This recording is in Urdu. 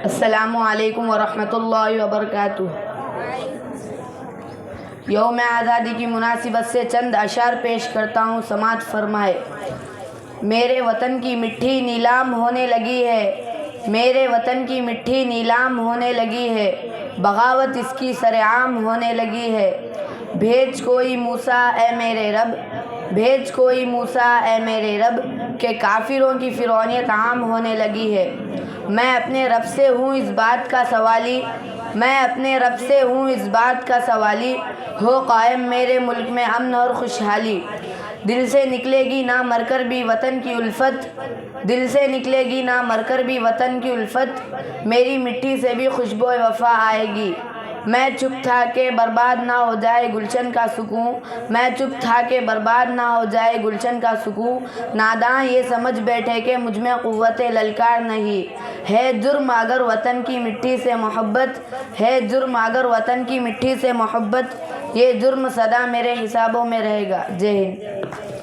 السلام علیکم ورحمۃ اللہ وبرکاتہ۔ یوم آزادی کی مناسبت سے چند اشعار پیش کرتا ہوں، سماعت فرمائے۔ میرے وطن کی مٹی نیلام ہونے لگی ہے، میرے وطن کی مٹی نیلام ہونے لگی ہے، بغاوت اس کی سرعام ہونے لگی ہے۔ بھیج کوئی موسیٰ اے میرے رب، بھیج کوئی موسیٰ اے میرے رب، کہ کافروں کی فرعونیت عام ہونے لگی ہے۔ میں اپنے رب سے ہوں اس بات کا سوالی، میں اپنے رب سے ہوں اس بات کا سوالی، ہو قائم میرے ملک میں امن اور خوشحالی۔ دل سے نکلے گی نہ مر کر بھی وطن کی الفت، دل سے نکلے گی نہ مر کر بھی وطن کی الفت، میری مٹی سے بھی خوشبو وفا آئے گی۔ میں چپ تھا کہ برباد نہ ہو جائے گلشن کا سکون، میں چپ تھا کہ برباد نہ ہو جائے گلشن کا سکون، ناداں یہ سمجھ بیٹھے کہ مجھ میں قوت للکار نہیں۔ ہے جرم اگر وطن کی مٹی سے محبت، ہے جرم اگر وطن کی مٹی سے محبت، یہ جرم سدا میرے حسابوں میں رہے گا۔ جے ہند۔